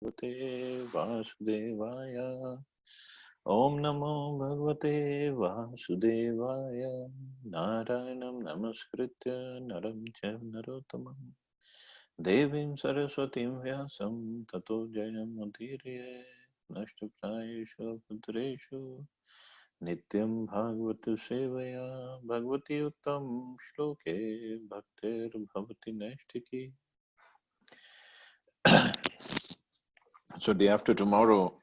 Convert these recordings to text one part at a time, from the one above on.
Bhagavate Vasudevaya. Om Namo Bhagavate Vasudevaya. Narayanam Namaskritya Naram Chaiva Narottamam Devim Saraswatim Vyasam Tato Jayam Udhirye Nashtaprayeshu Putreshu Nityam Bhagavata Sevaya Bhagavati Uttam Shloke Bhaktir Bhavati Nashtiki. So day after tomorrow,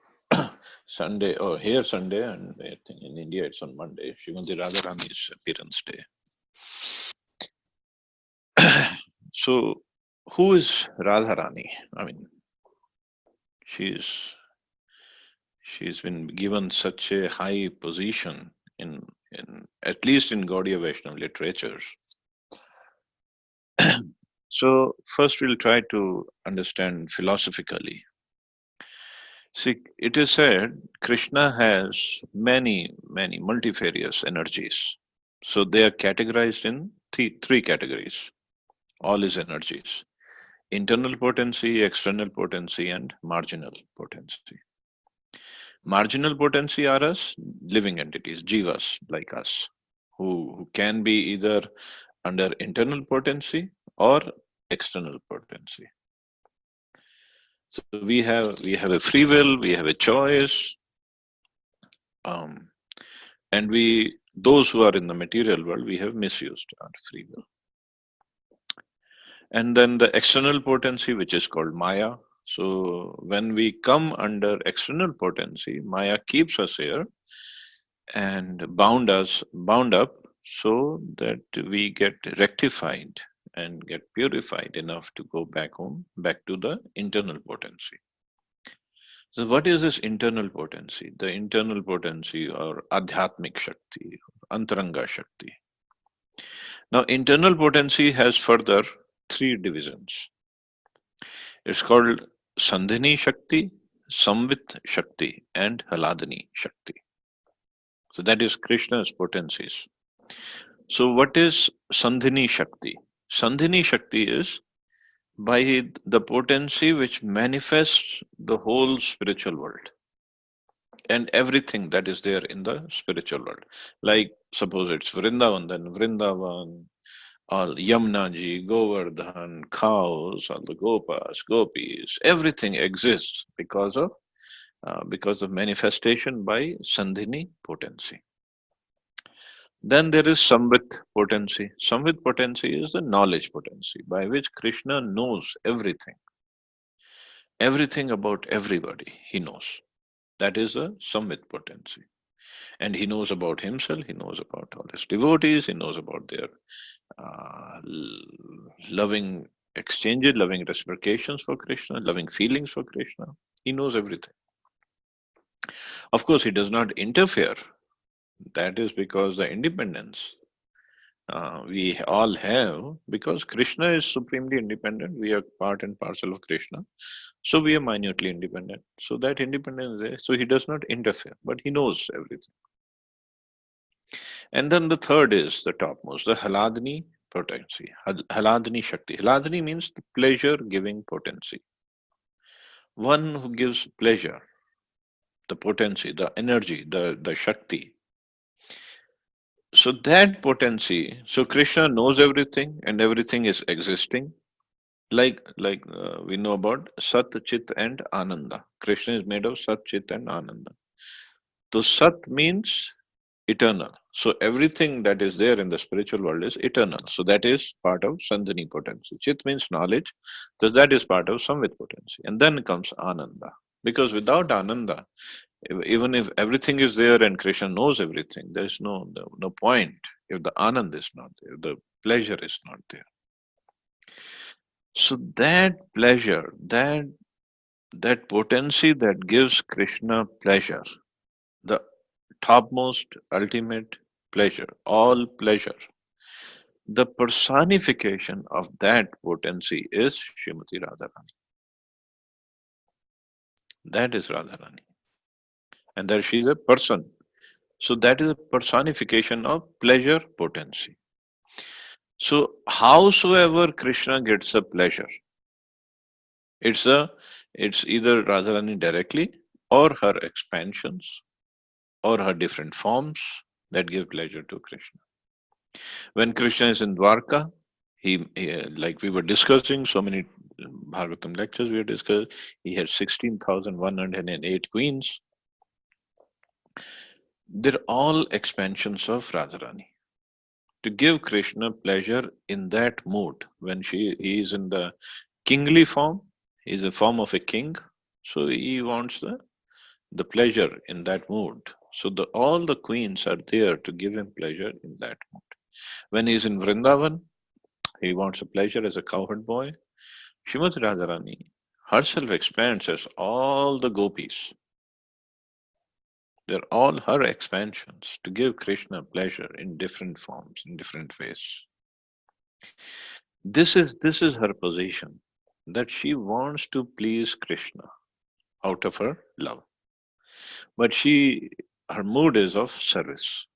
Sunday, or here Sunday, and I think in India it's on Monday, Srimati Radharani's appearance day. So who is Radharani? I mean, she's she's been given such a high position in at least in Gaudiya Vaishnava literatures. So first we'll try to understand philosophically. See, it is said Krishna has many multifarious energies. So they are categorized in three categories, all his energies: internal potency, external potency, and marginal potency. Marginal potency are us, living entities, jivas like us, who can be either under internal potency or external potency. So we have a free will, we have a choice, um, and we those who are in the material world, we have misused our free will. And then the external potency, which is called maya. So when we come under external potency, maya keeps us here and bound up, so that we get rectified and get purified enough to go back home, back to the internal potency. So what is this internal potency? The internal potency, or adhyatmic shakti, antaranga shakti. Now internal potency has further three divisions. It's called Sandhini Shakti, Samvit Shakti, and Haladini Shakti. So that is Krishna's potencies. So what is Sandhini Shakti? Sandhini Shakti is by the potency which manifests the whole spiritual world and everything that is there in the spiritual world. Like suppose it's Vrindavan, then Vrindavan, all Yamnaji, Govardhan, cows, all the gopas, gopis, everything exists because of manifestation by Sandhini potency. Then there is Samvit potency. Samvit potency is the knowledge potency by which Krishna knows everything. Everything about everybody he knows. That is a Samvit potency. And he knows about himself, he knows about all his devotees, he knows about their loving exchanges, loving reciprocations for Krishna, loving feelings for Krishna. He knows everything. Of course, he does not interfere. That is because the independence we all have, because Krishna is supremely independent. We are part and parcel of Krishna. So we are minutely independent. So that independence is there. So he does not interfere, but he knows everything. And then the third is the topmost, the Haladini potency, Haladini Shakti. Haladini means the pleasure giving potency. One who gives pleasure, the potency, the energy, the Shakti. So that potency, so Krishna knows everything and everything is existing. Like we know about Sat, Chit and Ananda. Krishna is made of Sat, Chit and Ananda. So Sat means eternal. So everything that is there in the spiritual world is eternal. So that is part of Sandhini potency. Chit means knowledge. So that is part of Samvit potency. And then comes Ananda. Because without Ananda, even if everything is there and Krishna knows everything, there is no point if the Anand is not there, the pleasure is not there. So that pleasure, that potency that gives Krishna pleasure, the topmost ultimate pleasure, all pleasure, the personification of that potency is Srimati Radharani. That is Radharani. And that she is a person. So that is a personification of pleasure potency. So howsoever Krishna gets a pleasure, it's a It's either Radharani directly or her expansions or her different forms that give pleasure to Krishna. When Krishna is in Dwarka, like we were discussing, so many Bhagavatam lectures we had discussed, he had 16,108 queens. They're all expansions of Radharani. To give Krishna pleasure in that mood, when he is in the kingly form, he is a form of a king, so he wants the pleasure in that mood. So all the queens are there to give him pleasure in that mood. When he is in Vrindavan, he wants a pleasure as a cowherd boy. Srimati Radharani herself expands as all the gopis. They're all her expansions to give Krishna pleasure in different forms, in different ways. This is her position, that she wants to please Krishna out of her love. But her mood is of service.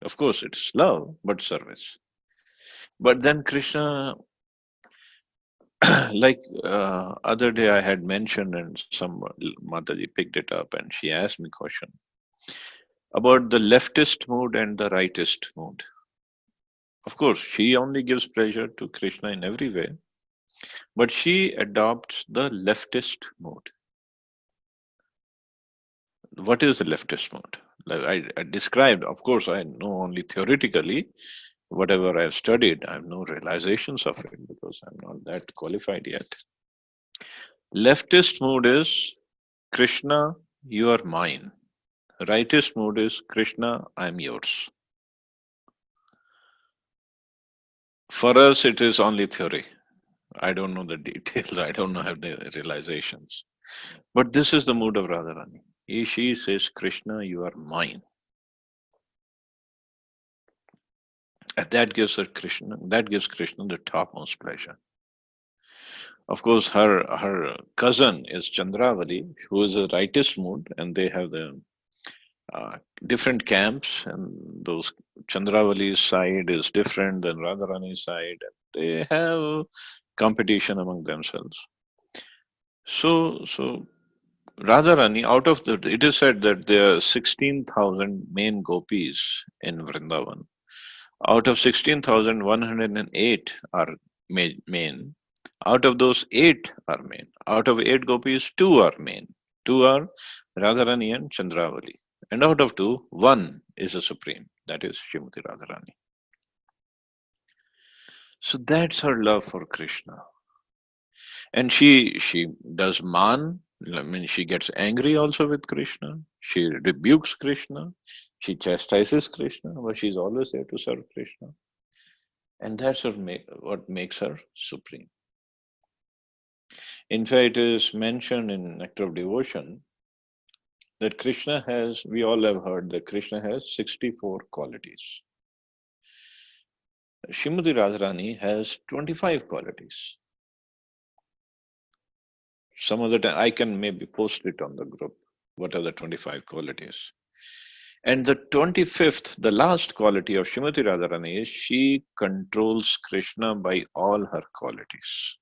Of course, it's love, but service. But then Krishna, like other day I had mentioned, and some Mataji picked it up, and she asked me question about the leftist mood and the rightist mood. Of course, she only gives pleasure to Krishna in every way, but she adopts the leftist mood. What is the leftist mode? Like I described, of course, I know only theoretically. Whatever I've studied, I have no realizations of it because I'm not that qualified yet. Leftist mode is Krishna, you are mine. Rightist mode is Krishna, I'm yours. For us, it is only theory. I don't know the details. I don't know have the realizations. But this is the mood of Radharani. She says, Krishna, you are mine. And that gives Krishna the topmost pleasure. Of course, her cousin is Chandravali, who is a rightist mood, and they have the different camps, and those Chandravali's side is different than Radharani's side. They have competition among themselves. So Radharani, out of it is said that there are 16,000 main gopis in Vrindavan. Out of 16,108 are main. Out of those, 8 are main. Out of 8 gopis, 2 are main. 2 are Radharani and Chandravali. And out of 2, 1 is a supreme. That is Srimati Radharani. So that's her love for Krishna. And she does man. I mean, she gets angry also with Krishna. She rebukes Krishna. She chastises Krishna, but she's always there to serve Krishna. And that's what makes her supreme. In fact, it is mentioned in Nectar of Devotion that Krishna has, we all have heard that Krishna has 64 qualities. Srimati Radharani has 25 qualities. Some of the time, I can maybe post it on the group. What are the 25 qualities? And the 25th, the last quality of Srimati Radharani is she controls Krishna by all her qualities.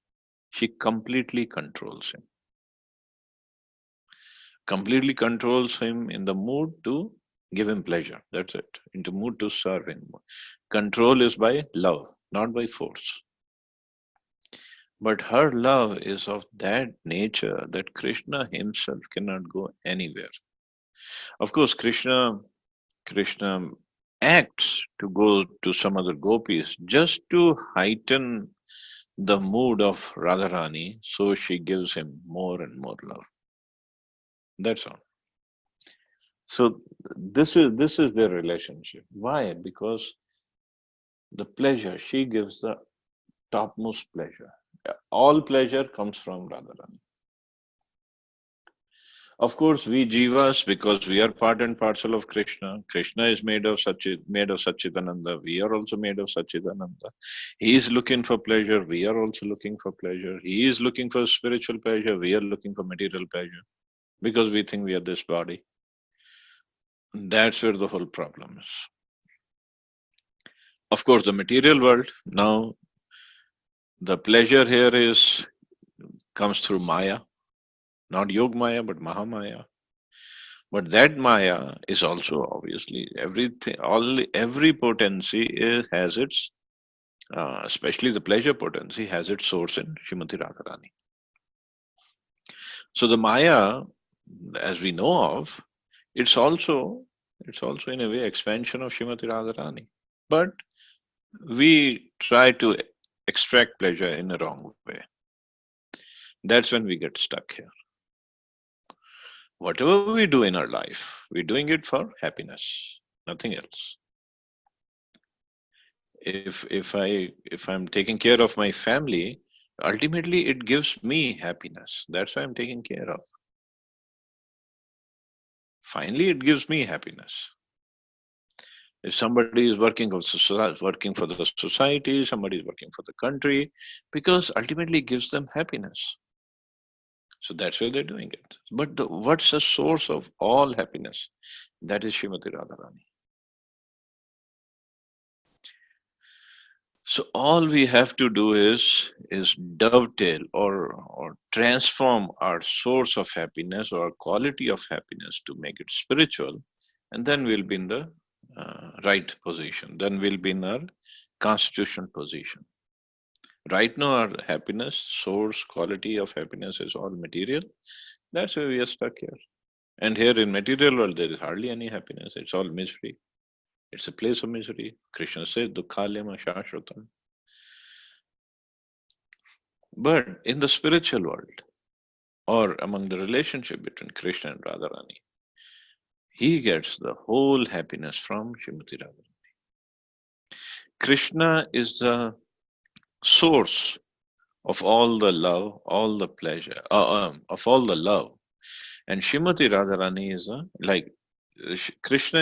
She completely controls him. Completely controls him in the mood to give him pleasure. That's it. Into mood to serve him. Control is by love, not by force. But her love is of that nature that Krishna himself cannot go anywhere. Of course, Krishna acts to go to some other gopis just to heighten the mood of Radharani, so she gives him more and more love. That's all. So this is their relationship. Why? Because the pleasure she gives the topmost pleasure. All pleasure comes from Radharani. Of course, we jivas, because we are part and parcel of Krishna. Krishna is made of Satchitananda. We are also made of Satchitananda. He is looking for pleasure. We are also looking for pleasure. He is looking for spiritual pleasure. We are looking for material pleasure because we think we are this body. That's where the whole problem is. Of course, the material world, now the pleasure here comes through Maya. Not Yog Maya, but Mahamaya. But that Maya is also obviously everything. Every potency has its, especially the pleasure potency, has its source in Srimati Radharani. So the Maya, as we know of, it's also it's also in a way expansion of Srimati Radharani. But we try to extract pleasure in a wrong way. That's when we get stuck here. Whatever we do in our life, we're doing it for happiness, nothing else. If I'm taking care of my family, ultimately it gives me happiness. That's why I'm taking care of. Finally, it gives me happiness. If somebody is working for the society, somebody is working for the country, because ultimately it gives them happiness. So that's why they're doing it. But what's the source of all happiness? That is Srimati Radharani. So all we have to do is dovetail or transform our source of happiness or quality of happiness to make it spiritual, and then we'll be in the right position. Then we'll be in our constitutional position. Right now, our happiness source quality of happiness is all material. That's why we are stuck here. And here in material world, there is hardly any happiness. It's all misery. It's a place of misery. Krishna says, "Dukhalyam shashvatam." But in the spiritual world, or among the relationship between Krishna and Radharani, he gets the whole happiness from Srimati Radharani. Krishna is the source of all the love, all the pleasure, of all the love. And Srimati Radharani is Krishna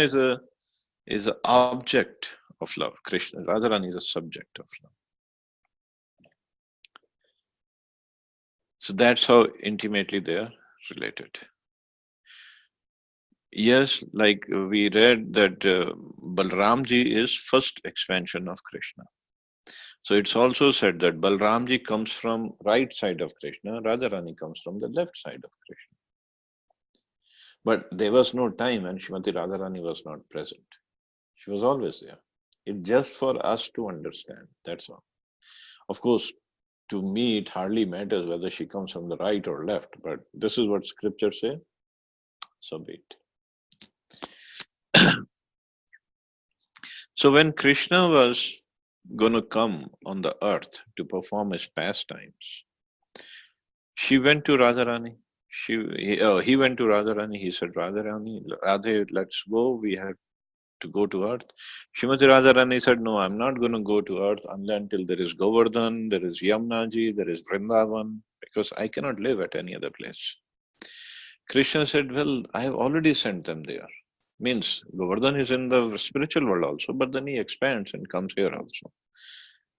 is a object of love. Krishna Radharani is a subject of love. So that's how intimately they are related. Yes, like we read that Balramji is first expansion of Krishna. So it's also said that Balramji comes from right side of Krishna, Radharani comes from the left side of Krishna. But there was no time when Srimati Radharani was not present. She was always there. It's just for us to understand. That's all. Of course, to me, it hardly matters whether she comes from the right or left, but this is what scripture say, so be it. So when Krishna was going to come on the earth to perform his pastimes, she went to Radharani. He went to Radharani. He said, Radharani, Radhe, let's go. We have to go to earth. Srimati Radharani said, no, I'm not going to go to earth until there is Govardhan, there is Yamnaji, there is Vrindavan, because I cannot live at any other place. Krishna said, well, I have already sent them there. Means Govardhan is in the spiritual world also, but then he expands and comes here also.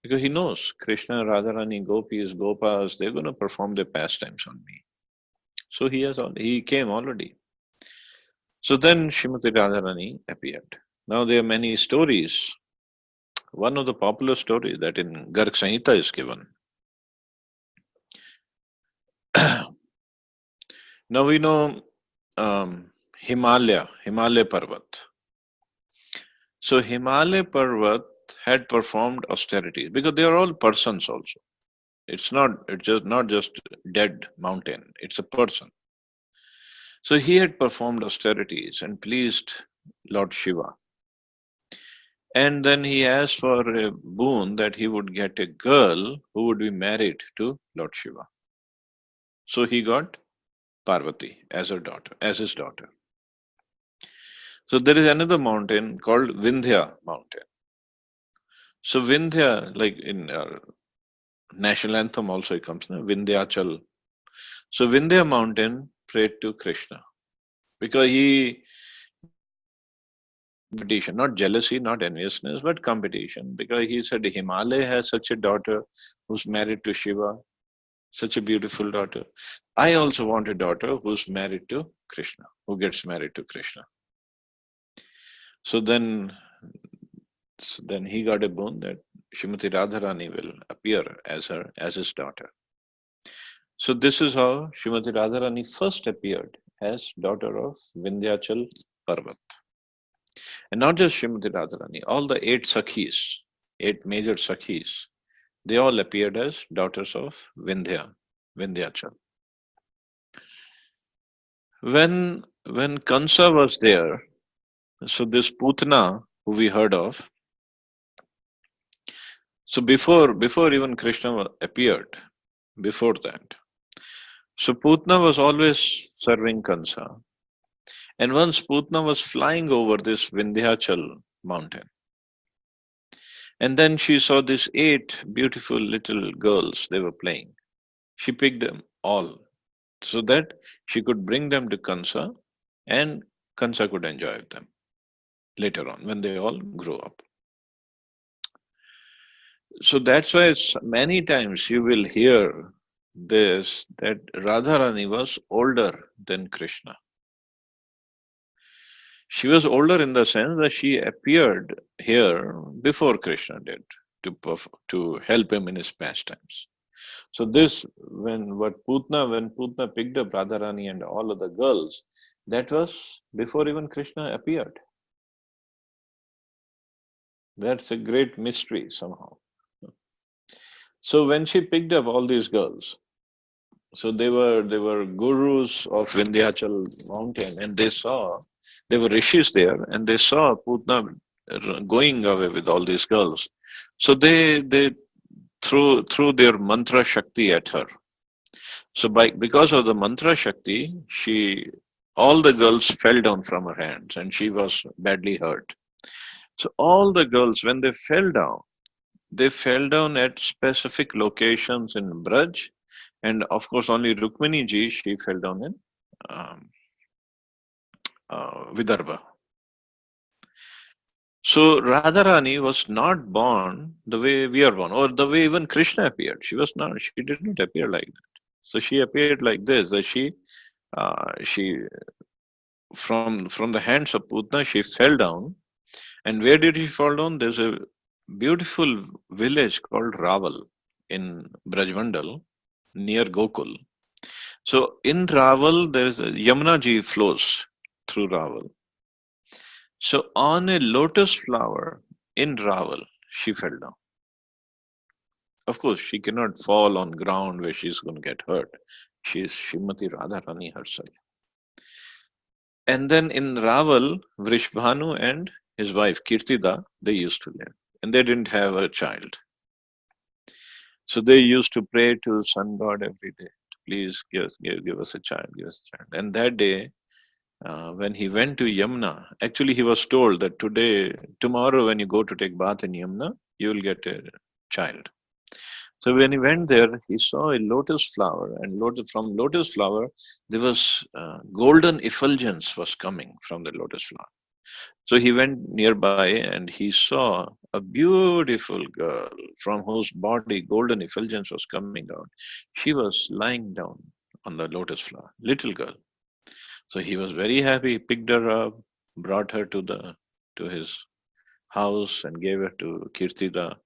Because he knows Krishna, Radharani, Gopis, Gopas, they're going to perform their pastimes on me. So he came already. So then Srimati Radharani appeared. Now there are many stories. One of the popular stories that in Garg Samhita is given. Now we know Himalaya Parvat. So Himalaya Parvat had performed austerities because they are all persons also. It's just not just dead mountain, it's a person. So he had performed austerities and pleased Lord Shiva. And then he asked for a boon that he would get a girl who would be married to Lord Shiva. So he got Parvati as his daughter. So there is another mountain called Vindhya mountain. So Vindhya, like in our national anthem also it comes, na? Vindhyachal. So Vindhya mountain prayed to Krishna because he competition, not jealousy, not enviousness, but competition. Because he said Himalaya has such a daughter who's married to Shiva, such a beautiful daughter. I also want a daughter who's married to Krishna, who gets married to Krishna. So then he got a boon that Srimati Radharani will appear as his daughter. So this is how Srimati Radharani first appeared as daughter of Vindhyachal Parvat. And not just Srimati Radharani, all the eight Sakhis, eight major Sakhis, they all appeared as daughters of Vindhyachal. When Kansa was there, so this Putana who we heard of, so before even Krishna appeared, before that, so Putna was always serving Kansa. And once Putna was flying over this Vindhyachal mountain, and then she saw these eight beautiful little girls they were playing. She picked them all so that she could bring them to Kansa and Kansa could enjoy them later on when they all grow up. So that's why many times you will hear this that Radharani was older than Krishna. She was older in the sense that she appeared here before Krishna did to help him in his pastimes. So this when Putna picked up Radharani and all of the girls, that was before even Krishna appeared. That's a great mystery somehow. So when she picked up all these girls, so they were gurus of Vindhyachal mountain, and they were rishis there, and they saw Putna going away with all these girls. So they threw their mantra shakti at her. So because of the mantra shakti, she all the girls fell down from her hands, and she was badly hurt. So all the girls, when they fell down at specific locations in Braj, and of course only Rukmini ji she fell down in um, Vidarbha. So Radharani was not born the way we are born, or the way even Krishna appeared. She was not. She did not appear like that. So she appeared like this. That she from the hands of Putna she fell down. And where did she fall down? There's a beautiful village called Raval in Brajmandal near Gokul. So in Raval, there is a Yamuna ji flows through Raval. So on a lotus flower in Raval, she fell down. Of course, she cannot fall on ground where she's going to get hurt. She is Srimati Radharani herself. And then in Raval, Vrishbhanu and his wife Kirtida, they used to live. And they didn't have a child. So they used to pray to sun god every day. Please give us a child, give us a child. And that day, when he went to Yamuna, actually he was told that tomorrow when you go to take bath in Yamuna, you will get a child. So when he went there, he saw a lotus flower, and from lotus flower, there was golden effulgence was coming from the lotus flower. So he went nearby and he saw a beautiful girl from whose body golden effulgence was coming out. She was lying down on the lotus flower, little girl. So he was very happy, he picked her up, brought her to his house and gave her to Kirtida.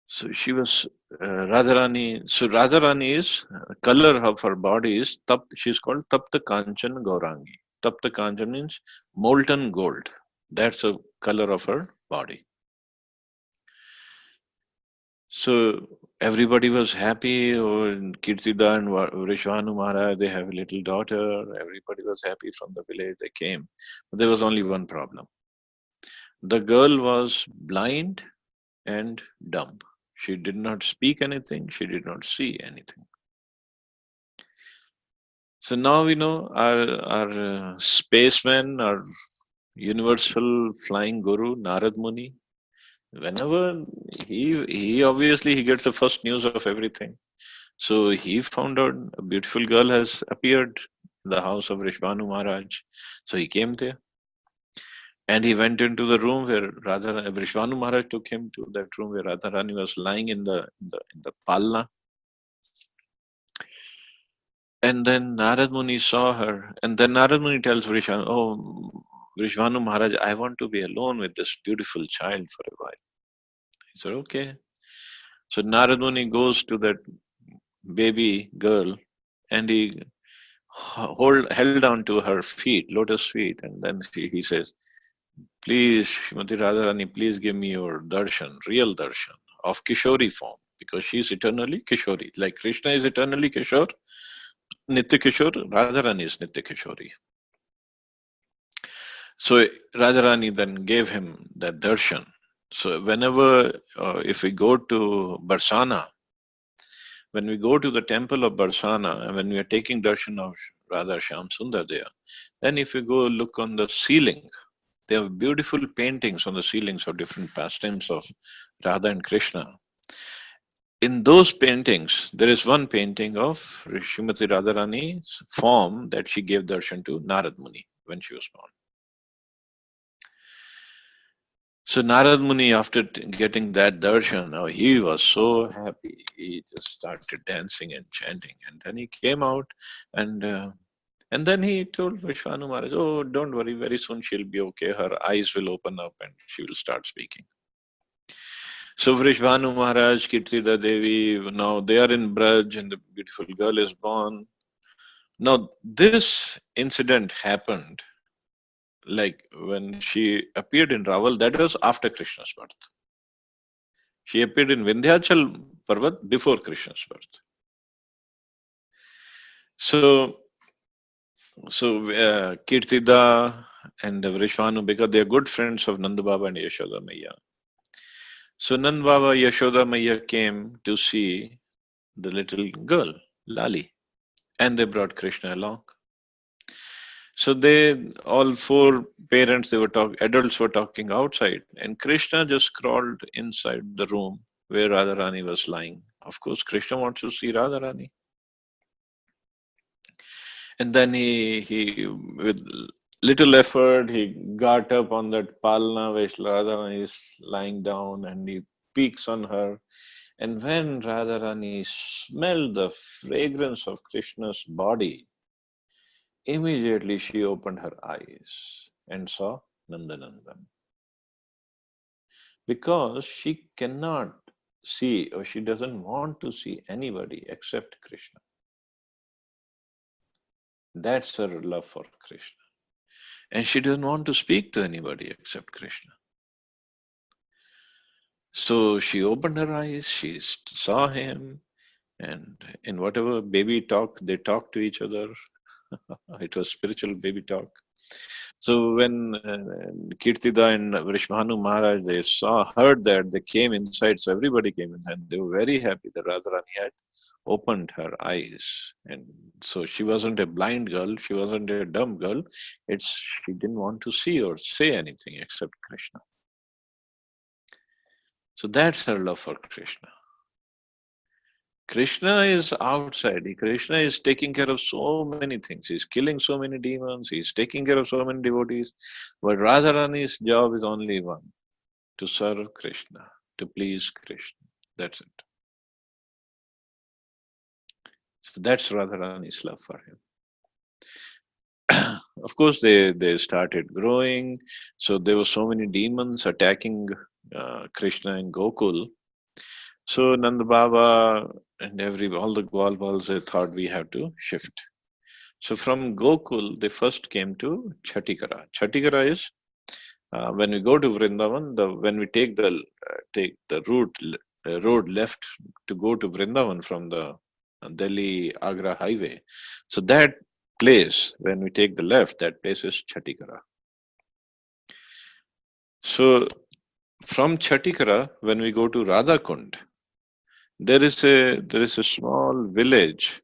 So she was Radharani. So Radharani is color of her body is she's called Tapta Kanchan Gaurangi. Tapta Kanchan means molten gold. That's the color of her body. So everybody was happy. Kirtida and Rishwanu Maharaj, they have a little daughter. Everybody was happy from the village. They came. But there was only one problem. The girl was blind and dumb. She did not speak anything. She did not see anything. So now we know our spaceman, our universal flying guru, Narad Muni. Whenever he obviously he gets the first news of everything. So he found out a beautiful girl has appeared in the house of Rishbanu Maharaj. So he came there. And he went into the room where Vishwanu Maharaj took him to that room where Radharani was lying in the palna. And then Narad Muni saw her. And then Narad Muni tells Vrishanu, "Oh, Vishwanu Maharaj, I want to be alone with this beautiful child for a while." He said, "Okay." So Narad Muni goes to that baby girl, and he held on to her feet, lotus feet, and then he says, "Please, Srimati Radharani, please give me your darshan, real darshan of Kishori form, because she's eternally Kishori. Like Krishna is eternally Kishore, Nitya Kishore, Radharani is Nitya Kishori." So Radharani then gave him that darshan. So whenever, if we go to Barsana, when we go to the temple of Barsana, and when we are taking darshan of Radha Shyam Sundar there, then if you go look on the ceiling, they have beautiful paintings on the ceilings of different pastimes of Radha and Krishna. In those paintings, there is one painting of Srimati Radharani's form that she gave darshan to Narad Muni when she was born. So Narad Muni, after getting that darshan, oh, he was so happy. He just started dancing and chanting. And then he came out, and then he told Vishwanu Maharaj, "Oh, don't worry, very soon she'll be okay. Her eyes will open up and she will start speaking." So Vrishbhanu Maharaj, Kirtida Devi, now they are in Braj and the beautiful girl is born. Now this incident happened like when she appeared in Raval, that was after Krishna's birth. She appeared in Vindhyachal Parvat before Krishna's birth. So, Kirtida and Vrishbhanu, because they are good friends of Nanda Baba and Yashoda Maya. So Nand Baba, Yashoda Maya came to see the little girl, Lali, and they brought Krishna along. So they, all four parents, they were talking, adults were talking outside, and Krishna just crawled inside the room where Radharani was lying. Of course, Krishna wants to see Radharani. And then he with little effort, he got up on that palna where Radharani is lying down, and he peeks on her. And when Radharani smelled the fragrance of Krishna's body, immediately she opened her eyes and saw Nandanandan. Because she cannot see, or she doesn't want to see anybody except Krishna. That's her love for Krishna. And she doesn't want to speak to anybody except Krishna. So she opened her eyes, she saw him, and in whatever baby talk, they talked to each other. It was spiritual baby talk. So when Kirtida and Vrishmanu Maharaj, they heard that, they came inside, so everybody came in, and they were very happy that Radharani had opened her eyes. And so she wasn't a blind girl, she wasn't a dumb girl, it's she didn't want to see or say anything except Krishna. So that's her love for Krishna. Krishna is outside. Krishna is taking care of so many things. He's killing so many demons. He's taking care of so many devotees. But Radharani's job is only one: to serve Krishna, to please Krishna. That's it. So that's Radharani's love for him. Of course, they started growing. So there were so many demons attacking Krishna in Gokul. So Nanda Baba and all the Gwalbals, they thought we have to shift. So from Gokul, they first came to Chatikara. Chatikara is when we go to Vrindavan, when we take the road left to go to Vrindavan from the Delhi Agra highway. So that place, when we take the left, that place is Chatikara. So from Chatikara, when we go to Radhakund, there is a small village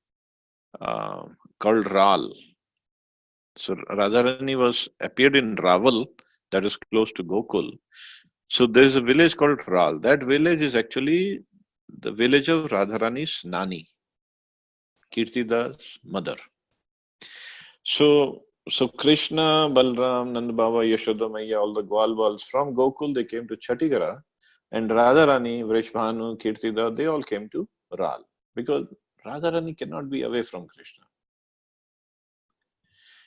called Ral. So Radharani was appeared in Raval, that is close to Gokul. So there is a village called Ral. That village is actually the village of Radharani's Nani, Kirtida's mother. So Krishna, Balram, Nanda Baba, Yashoda Maya, all the Gwalbals from Gokul, they came to Chatigara, and Radharani, Vrishbhanu, Kirtida, they all came to Ral, because Radharani cannot be away from Krishna.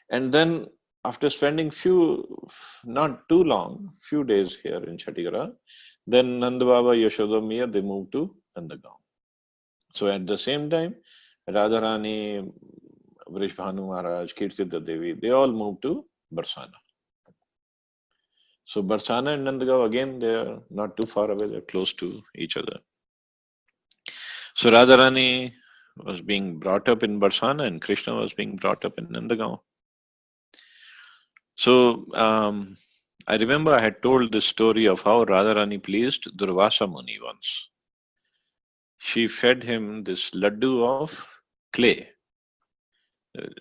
And then after spending not too long, few days here in Chatigara, then Nanda Baba, Yashoda Maya, they moved to Nandagaon. So at the same time, Radharani, Vrishbhanu Maharaj, Kirtida Devi, they all moved to Barsana. So Barsana and Nandagaon, again, they are not too far away, they're close to each other. So Radharani was being brought up in Barsana and Krishna was being brought up in Nandagaon. So I remember I had told this story of how Radharani pleased Durvasa Muni once. She fed him this laddu of clay.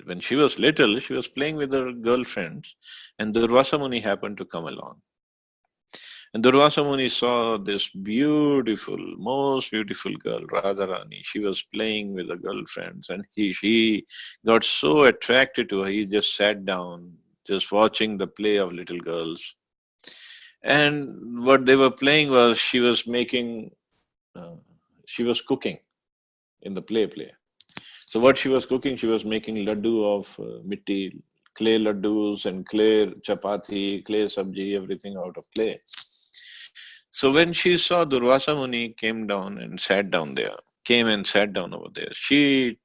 When she was little, she was playing with her girlfriends, and Durvasa Muni happened to come along. And Durvasa Muni saw this beautiful, most beautiful girl, Radharani. She was playing with her girlfriends, and she got so attracted to her, he just sat down, just watching the play of little girls. And what they were playing was uh, she was cooking in the play. So what she was cooking, she was making laddu of mitti, clay laddus and clay chapati, clay sabji, everything out of clay. So when she saw Durvasa Muni came and sat down over there, she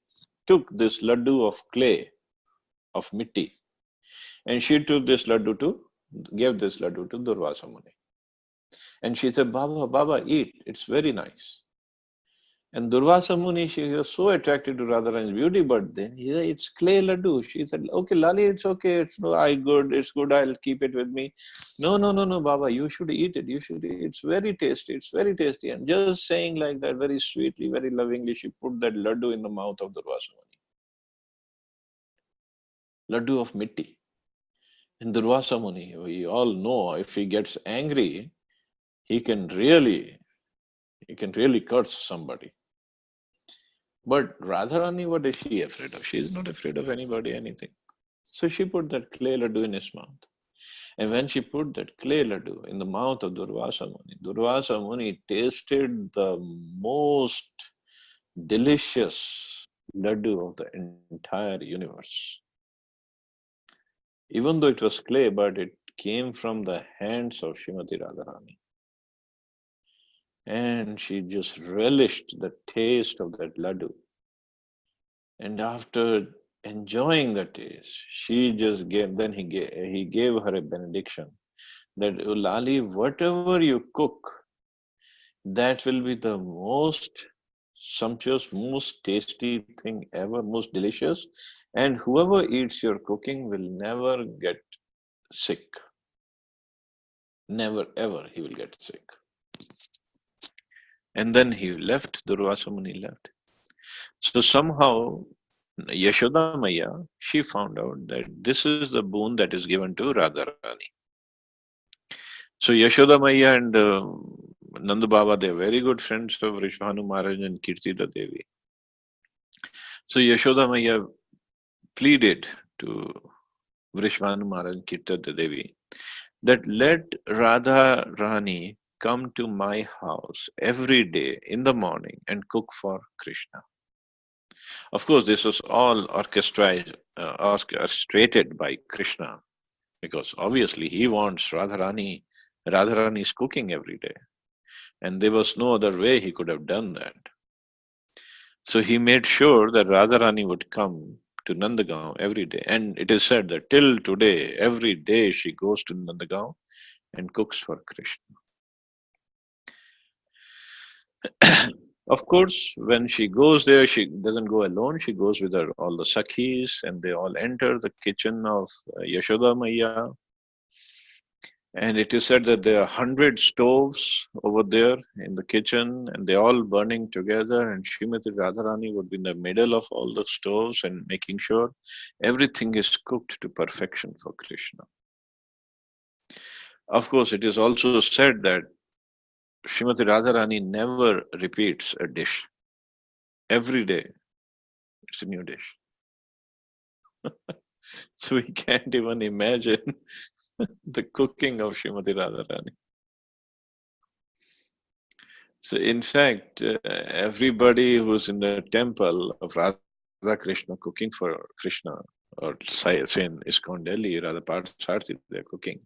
took this laddu of clay, of mitti, and she took this gave this laddu to Durvasa Muni. And she said, Baba, eat. It's very nice. And Durvasa Muni, she was so attracted to Radharani's beauty, but then he said, it's clay laddu. She said, okay, Lali, it's okay. It's good. I'll keep it with me. No, Baba, you should eat it. You should eat it. It's very tasty. It's very tasty. And just saying like that, very sweetly, very lovingly, she put that laddu in the mouth of Durvasa Muni. Laddu of mitti. And Durvasa Muni, we all know if he gets angry, he can really, he can really curse somebody. But Radharani, what is she afraid of? She is not afraid of anybody, anything. So she put that clay laddu in his mouth. And when she put that clay laddu in the mouth of Durvasa Muni tasted the most delicious laddu of the entire universe. Even though it was clay, but it came from the hands of Srimati Radharani. And she just relished the taste of that laddu. And after enjoying the taste, she just gave, then he gave her a benediction that, Lali, whatever you cook, that will be the most sumptuous, most tasty thing ever, most delicious. And whoever eats your cooking will never get sick. Never, ever he will get sick. And then he left, Durvasa Muni left. So somehow Yashoda Maya, she found out that this is the boon that is given to Radharani. So Yashoda Maya and Nanda Baba, they're very good friends of Rishbhanu Maharaj and Kirtida Devi. So Yashoda Maya pleaded to Vrishbhanu Maharaj and Kirtida Devi that let Radha Rani come to my house every day in the morning and cook for Krishna. Of course, this was all orchestrated by Krishna, because obviously he wants Radharani's cooking every day. And there was no other way he could have done that. So he made sure that Radharani would come to Nandagaon every day. And it is said that till today, every day she goes to Nandagaon and cooks for Krishna. Of course, when she goes there, she doesn't go alone. She goes with her all the sakhis, and they all enter the kitchen of Yashoda Maya. And it is said that there are 100 stoves over there in the kitchen, and they're all burning together. And Srimati Radharani would be in the middle of all the stoves and making sure everything is cooked to perfection for Krishna. Of course, it is also said that Srimati Radharani never repeats a dish. Every day, it's a new dish. So we can't even imagine the cooking of Srimati Radharani. So in fact, everybody who's in the temple of Radha Krishna cooking for Krishna, or say in ISKCON Delhi, Radha Parthasarthi, they're cooking.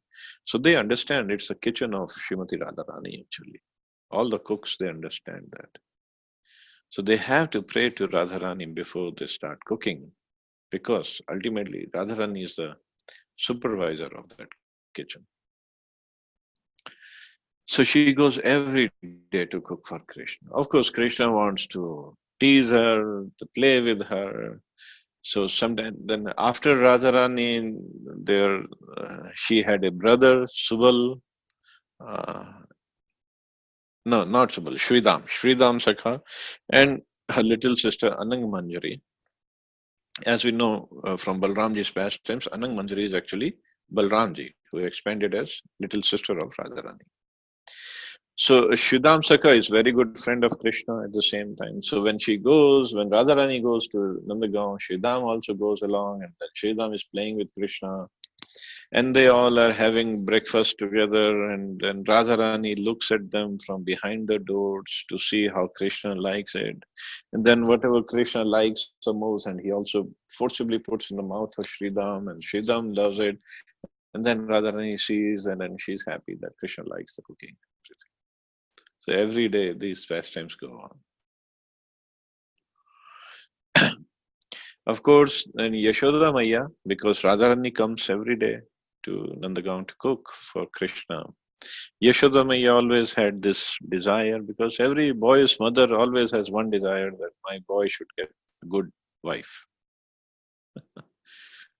So they understand it's the kitchen of Srimati Radharani actually. All the cooks, they understand that. So they have to pray to Radharani before they start cooking, because ultimately Radharani is the supervisor of that kitchen. So she goes every day to cook for Krishna. Of course, Krishna wants to tease her, to play with her. So sometime then after Radharani, there she had a brother, Subal. Uh, no, not Subal, Shridam Sakha, and her little sister Anang Manjari. As we know from Balramji's pastimes, Anang Manjari is actually Balramji, who expanded as little sister of Radharani. So Shridam Sakha is very good friend of Krishna at the same time. So when Radharani goes to Nandagaon, Shridam also goes along, and then Shridam is playing with Krishna, and they all are having breakfast together, and then Radharani looks at them from behind the doors to see how Krishna likes it. And then whatever Krishna likes the most, and he also forcibly puts in the mouth of Sridham, and Sridham loves it. And then Radharani sees, and then she's happy that Krishna likes the cooking. So every day these pastimes go on. Of course, then Yashoda Maya, because Radharani comes every day to Nandagaon to cook for Krishna. Yashoda Maya always had this desire, because every boy's mother always has one desire, that my boy should get a good wife.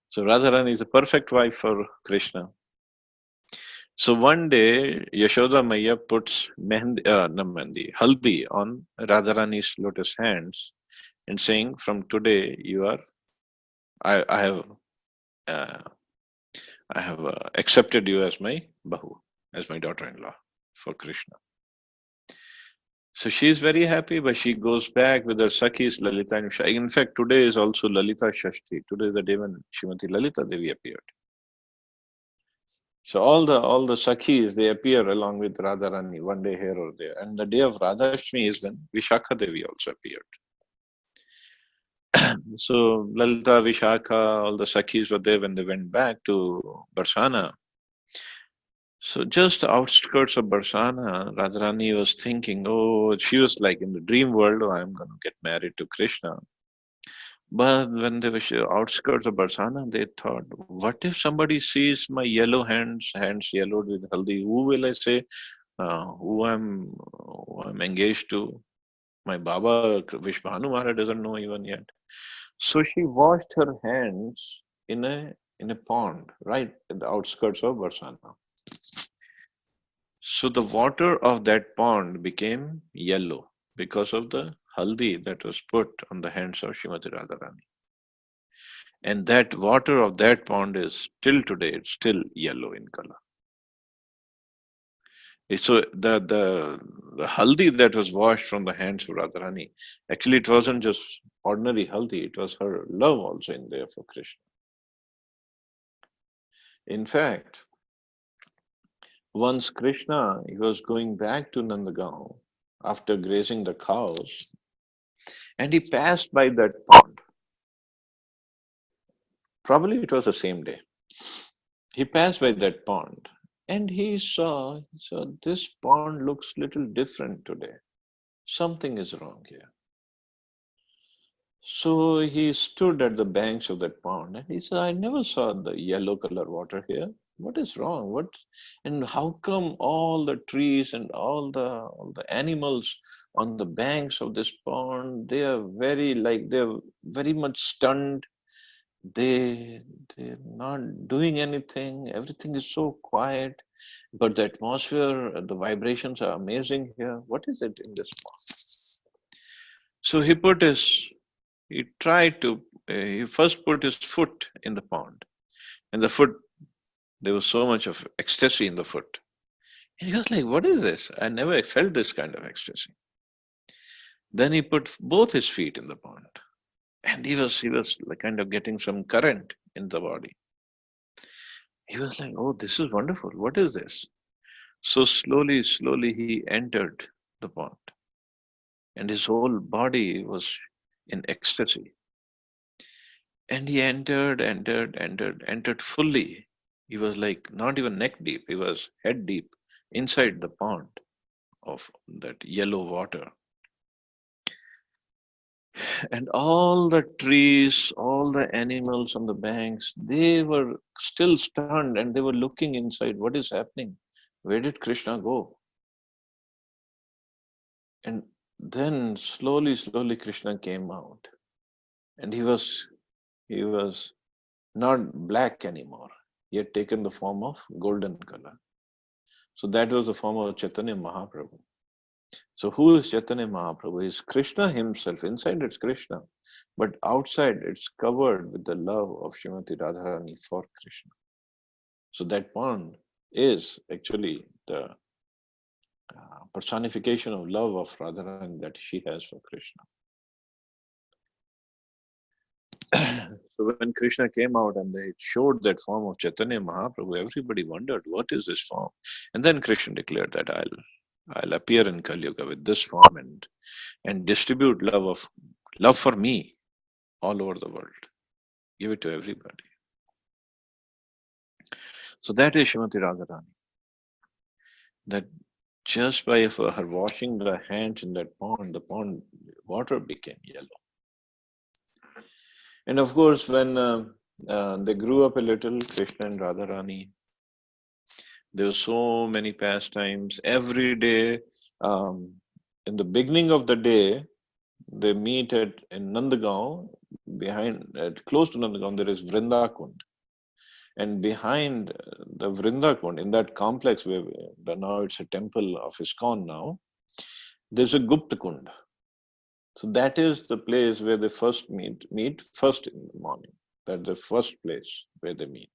So Radharani is a perfect wife for Krishna. So one day Yashoda Maya puts haldi on Radharani's lotus hands and saying, "From today you are, I, I have, uh, I have accepted you as my bahu, as my daughter-in-law for Krishna." So she is very happy, but she goes back with her Sakhis Lalita and Vishakha. In fact, today is also Lalita Shashti. Today is the day when Srimati Lalita Devi appeared. So all the Sakhis, they appear along with Radharani one day here or there. And the day of Radhashtami is when Vishakha Devi also appeared. So Lalita, Vishakha, all the Sakhis were there when they went back to Barsana. So just outskirts of Barsana, Radharani was thinking, oh, she was like in the dream world, oh, I'm going to get married to Krishna. But when they were outskirts of Barsana, they thought, what if somebody sees my yellow hands yellowed with haldi? Who will I say who I'm engaged to? My Baba Vishbhanu Maharaj doesn't know even yet. So she washed her hands in a pond right at the outskirts of Barsana. So the water of that pond became yellow because of the haldi that was put on the hands of Srimati Radharani. And that water of that pond is till today, it's still yellow in color. So the haldi that was washed from the hands of Radharani, actually it wasn't just ordinary haldi, it was her love also in there for Krishna. In fact, once Krishna, he was going back to Nandagaon after grazing the cows, and he passed by that pond. Probably it was the same day. He passed by that pond, and he saw this pond looks little different today. Something is wrong here. So he stood at the banks of that pond and he said, I never saw the yellow color water here. What is wrong? What, and how come all the trees and all the animals on the banks of this pond, they are they're very much stunned. They're not doing anything. Everything is so quiet. But the atmosphere, the vibrations are amazing here. What is it in this pond? So he tried to, he first put his foot in the pond, and the foot, there was so much of ecstasy in the foot. And he was like, what is this? I never felt this kind of ecstasy. Then he put both his feet in the pond, and he was like kind of getting some current in the body. He was like, oh, this is wonderful. What is this? So slowly, he entered the pond, and his whole body was in ecstasy. And he entered fully. He was like not even neck deep, he was head deep inside the pond of that yellow water. And all the trees, all the animals on the banks, they were still stunned and they were looking inside. What is happening? Where did Krishna go? And then slowly, Krishna came out. And he was not black anymore. He had taken the form of golden color. So that was the form of Chaitanya Mahaprabhu. So who is Chaitanya Mahaprabhu? Is Krishna himself. Inside it's Krishna, but outside it's covered with the love of Srimati Radharani for Krishna. So that pond is actually the personification of love of Radharani that she has for Krishna. So when Krishna came out and they showed that form of Chaitanya Mahaprabhu, everybody wondered, what is this form? And then Krishna declared that I'll appear in Kali Yuga with this form and distribute love for me all over the world. Give it to everybody. So that is Srimati Radharani. That just by her washing the hands in that pond, the pond water became yellow. And of course, when they grew up a little, Krishna and Radharani, there were so many pastimes. Every day, um, in the beginning of the day, they meet in Nandagaon. Close to Nandagaon, there is Vrindakund. And behind the Vrindakund, in that complex where now it's a temple of ISKCON now, there's a Gupta Kund. So that is the place where they first meet first in the morning. That's the first place where they meet.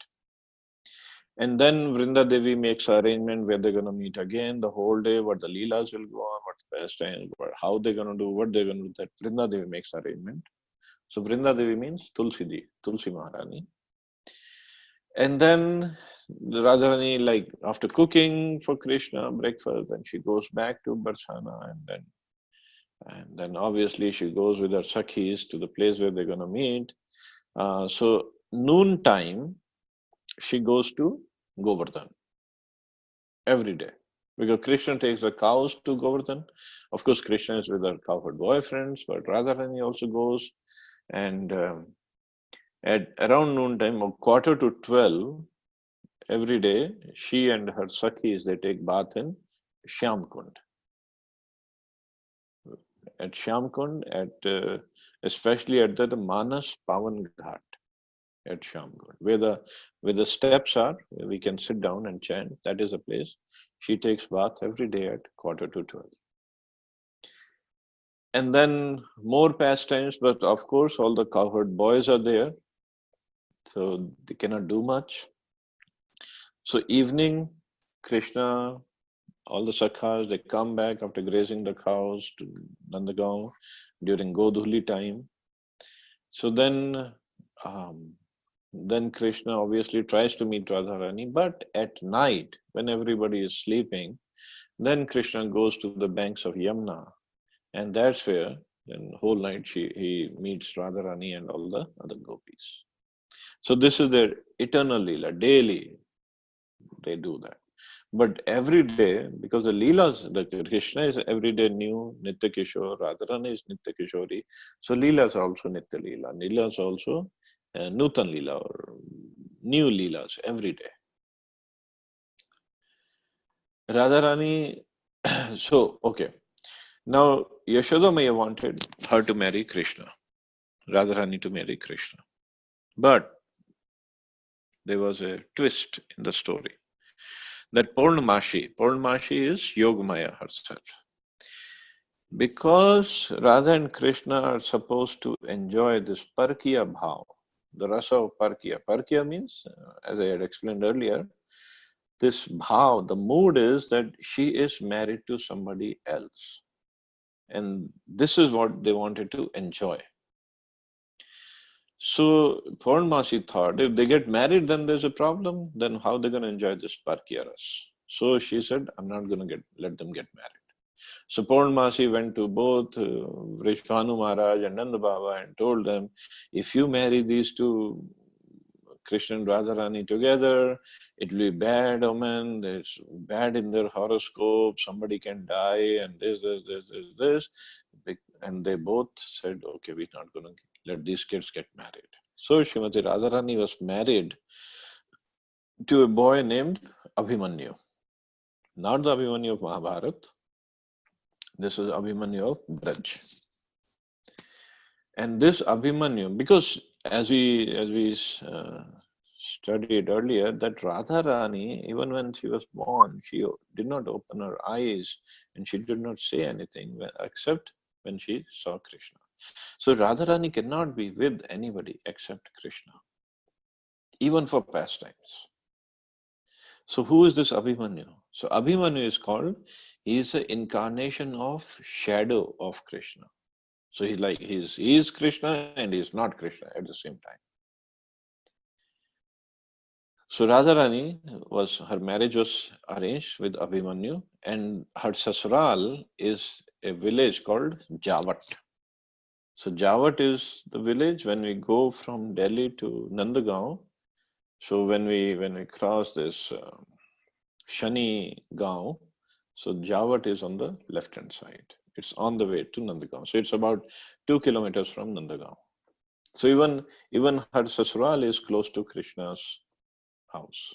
And then Vrinda Devi makes arrangement where they're going to meet again the whole day, what the Leelas will go on, what's pastime, how they're going to do, what they're going to do. That Vrinda Devi makes arrangement. So Vrinda Devi means Tulsi Maharani. And then Radharani, like after cooking for Krishna breakfast, then she goes back to Barsana, and then obviously she goes with her Sakhis to the place where they're going to meet. So noon time, she goes to Govardhan every day. Because Krishna takes the cows to Govardhan. Of course, Krishna is with her cowherd boyfriends, but Radharani also goes. And at around noontime, or quarter to 12, every day, she and her Sakhis, they take bath in Shyamkund. At Shyamkund, especially at the Manas Pavan Ghat at Shyamkund, where the steps are, where we can sit down and chant. That is a place. She takes bath every day at quarter to 12. And then more pastimes, but of course, all the cowherd boys are there, so they cannot do much. So evening, Krishna, all the sakhas, they come back after grazing the cows to Nandagaon during Godhuli time. So then Krishna obviously tries to meet Radharani, but at night, when everybody is sleeping, then Krishna goes to the banks of Yamuna, and that's where, then whole night he meets Radharani and all the other gopis. So this is their eternal leela. Daily they do that. But every day, because the leelas, the Krishna is every day new, Nitya Kishore, Radharani is Nitya Kishori. So leelas are also Nitya Leela. Leelas also Nutan Leela or new leelas every day. Radharani, so okay. Now Yashoda Maya wanted her to marry Krishna, Radharani to marry Krishna. But there was a twist in the story. That Purnamashi is Yogamaya herself. Because Radha and Krishna are supposed to enjoy this Parkiya Bhav, the rasa of Parkiya. Parkiya means, as I had explained earlier, this Bhav, the mood is that she is married to somebody else. And this is what they wanted to enjoy. So Purnamasi thought, if they get married, then there's a problem. Then how are they going to enjoy this Parkiya ras? So she said, I'm not going to let them get married. So Purnamasi went to both Vrishvanu Maharaj and Nanda Baba and told them, if you marry these two, Krishna and Radharani together, it will be bad omen, it's bad in their horoscope, somebody can die, and this. and they both said, okay, we're not going to let these kids get married. So Srimati Radharani was married to a boy named Abhimanyu. Not the Abhimanyu of Mahabharata. This is Abhimanyu of Braj. And this Abhimanyu, because as we studied earlier, that Radharani, even when she was born, she did not open her eyes and she did not say anything except when she saw Krishna. So Radharani cannot be with anybody except Krishna, even for pastimes. So who is this Abhimanyu? So Abhimanyu is called, he is an incarnation of shadow of Krishna. So he is Krishna and he is not Krishna at the same time. So Radharani her marriage was arranged with Abhimanyu, and her sasural is a village called Jawat. So Jawat is the village when we go from Delhi to Nandagaon. So when we cross this Shani Gaon, so Jawat is on the left hand side. It's on the way to Nandagaon. So it's about 2 kilometers from Nandagaon. So even her sasural is close to Krishna's house.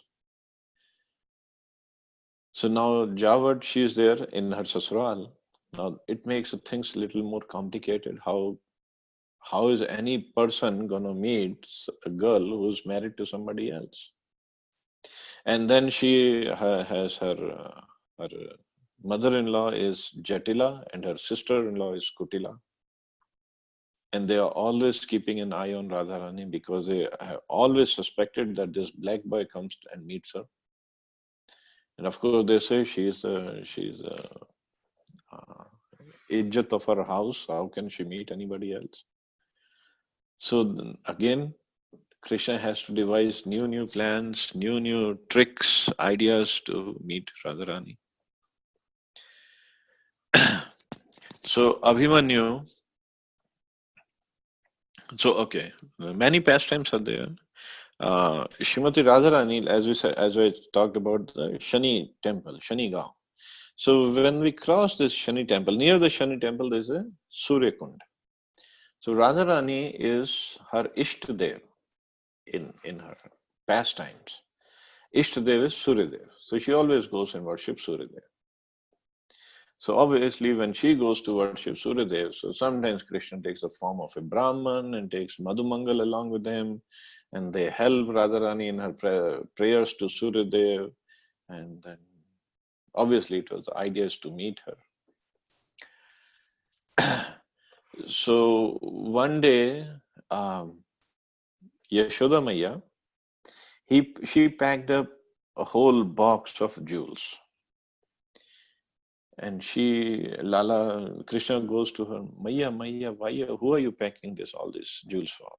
So now Jawad, she is there in her sasural. Now it makes things a little more complicated. How is any person gonna meet a girl who's married to somebody else? And then she has her mother-in-law is Jatila and her sister-in-law is Kutila. And they are always keeping an eye on Radharani because they have always suspected that this black boy comes and meets her. And of course, they say she's ijjat of her house. How can she meet anybody else? So again, Krishna has to devise new plans, new tricks, ideas to meet Radharani. So Abhimanyu. So okay, many pastimes are there. Srimati Radharani, as I talked about the Shani temple, Shani Gaon. So when we cross this Shani temple, near the Shani temple, there's a Surya Kund. So Radharani is her Ishtadev in her pastimes. Ishtadev is Suryadev. So she always goes and worships Suryadev. So obviously when she goes to worship Suryadev, so sometimes Krishna takes the form of a Brahman and takes Madhumangal along with him, and they help Radharani in her prayers to Suryadev, and then obviously it was the idea is to meet her. So one day, Yashoda Maya, she packed up a whole box of jewels. And Lala, Krishna goes to her, Maya, who are you packing all these jewels for?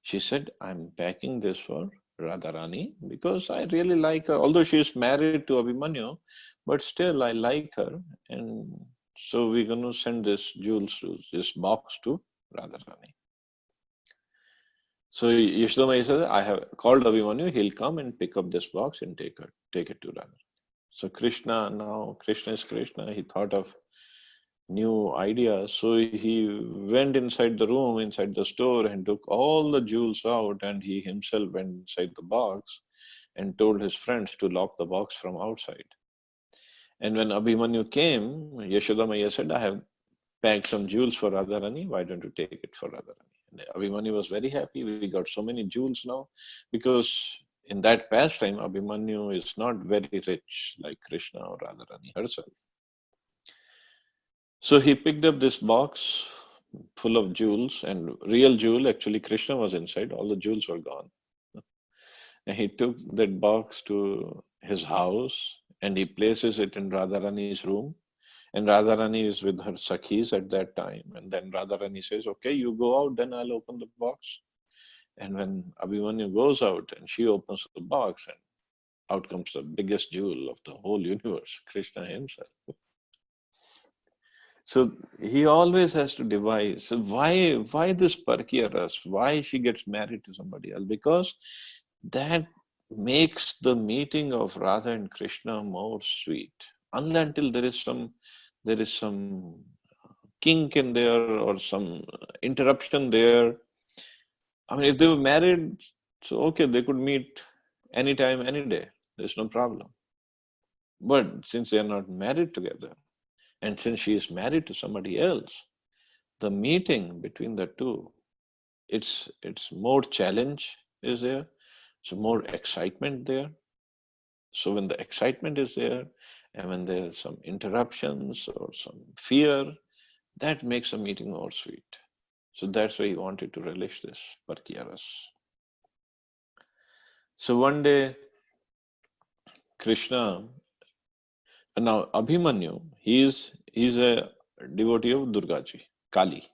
She said, I'm packing this for Radharani because I really like her. Although she is married to Abhimanyu, but still I like her. And so we're going to send this box to Radharani. So Yashodamaya said, I have called Abhimanyu, he'll come and pick up this box and take it to Radharani. So Krishna is Krishna. He thought of new ideas. So he went inside the room, inside the store, and took all the jewels out. And he himself went inside the box and told his friends to lock the box from outside. And when Abhimanyu came, Yashodamaya said, I have packed some jewels for Radharani. Why don't you take it for Radharani? And Abhimanyu was very happy. We got so many jewels now because in that pastime, Abhimanyu is not very rich like Krishna or Radharani herself. So he picked up this box full of jewels, and real jewel, actually Krishna was inside, all the jewels were gone. And he took that box to his house and he places it in Radharani's room. And Radharani is with her Sakhis at that time. And then Radharani says, okay, you go out, then I'll open the box. And when Abhimanyu goes out and she opens the box, and out comes the biggest jewel of the whole universe, Krishna himself. So he always has to devise. So why this Parkiya Ras? Why she gets married to somebody else? Because that makes the meeting of Radha and Krishna more sweet. Until there is some kink in there or some interruption there. I mean, if they were married, so okay, they could meet anytime, any day. There's no problem. But since they are not married together, and since she is married to somebody else, the meeting between the two, it's more challenge is there, so more excitement there. So when the excitement is there, and when there's some interruptions or some fear, that makes a meeting more sweet. So that's why he wanted to relish this Parkiaras. So one day, Krishna, now Abhimanyu, he's a devotee of Durgaji, Kali.